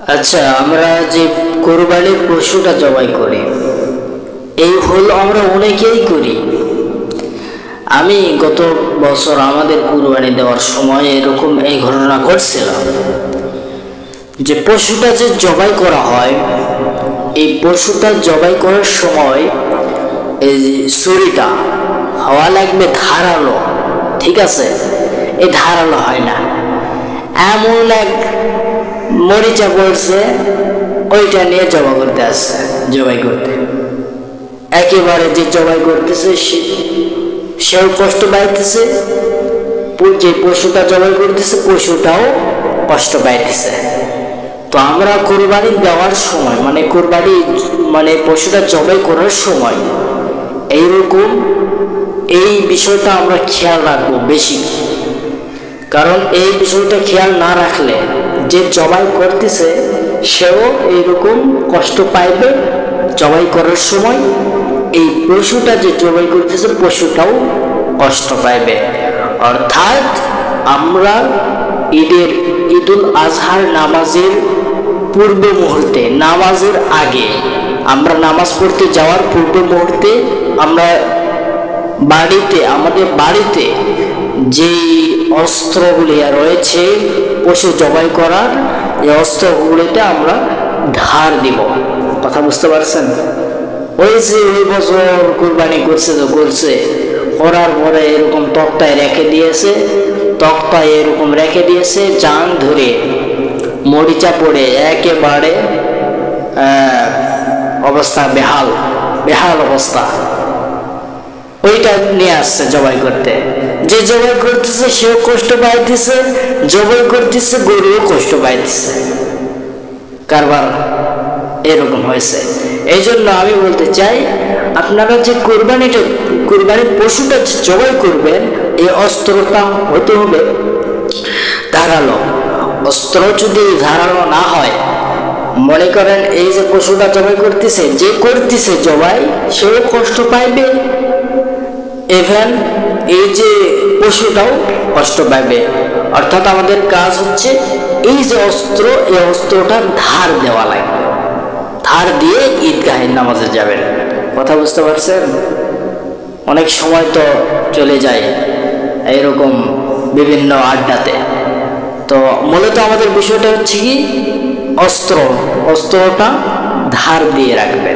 আচ্ছা, আমরা যে কোরবানির পশুটা জবাই করি, এই ভুল আমরা অনেকেই করি। আমি গত বছর আমাদের কুরবানি দেওয়ার সময় এরকম এই ঘটনা ঘটছিল যে পশুটা যে জবাই করা হয়, এই পশুটা জবাই করার সময় এই যে ছুরিটা হওয়া লাগবে ধারালো। ঠিক আছে, এই ধারালো হয় না, এমন এক মরিচা পড়ছে, ওইটা নিয়ে জবাই করতে একেবারে যে জবাই করতেছে সেও কষ্ট পাইতেছে, যে পশুটা জবাই করতেছে পশুটাও কষ্ট পাইতেছে। তো আমরা কোরবানি দেওয়ার সময় মানে পশুটা জবাই করার সময় এইরকম এই বিষয়টা আমরা খেয়াল রাখবো বেশি। কারণ এই বিষয়টা খেয়াল না রাখলে যে জবাই করতেছে সেও এইরকম কষ্ট পাইবে জবাই করার সময়, এই পশুটা যে জবাই করতেছে পশুটাও কষ্ট পাইবে। অর্থাৎ আমরা ঈদুল আজহার নামাজের পূর্ব মুহূর্তে, নামাজের আগে, আমরা নামাজ পড়তে যাওয়ার পূর্ব মুহূর্তে আমরা আমাদের বাড়িতে যেই অস্ত্রগুলি রয়েছে পশু জবাই করার, এই অস্ত্রগুলিতে আমরা ধার দিব। কথা বুঝতে পারছেন? ওই বছর কুরবানি করছে করার পরে এরকম তক্তায় রেখে দিয়েছে জান ধরে মরিচা পড়ে একেবারে অবস্থা বেহাল অবস্থা। ওইটা নিয়ে আসছে জবাই করতে, যে জবাই করতেছে সেও কষ্ট পাইতেছে, জবাই করতেছে গরুও কষ্ট পাইতেছে, কারবার এরকম হয়েছে। এই জন্য আমি বলতে চাই, আপনারা যে কোরবানির পশুটা জবাই করবেন, এই অস্ত্রটা হতে হবে ধারালো। অস্ত্র যদি ধারালো না হয়, মনে করেন এই যে পশুটা জবাই করতেছে, যে করতেছে জবাই সেও কষ্ট পাইবে, ইভেন এই যে পশুটাও কষ্ট পাবে। অর্থাৎ আমাদের কাজ হচ্ছে এই যে অস্ত্র, এই অস্ত্রটা ধার দেওয়া লাগবে, ধার দিয়ে ঈদগাহের নামাজে যাবেন। কথা বুঝতে পারছেন? অনেক সময় তো চলে যায় এইরকম বিভিন্ন আড্ডাতে। তো মূলত আমাদের বিষয়টা হচ্ছে কি, অস্ত্রটা ধার দিয়ে রাখবেন।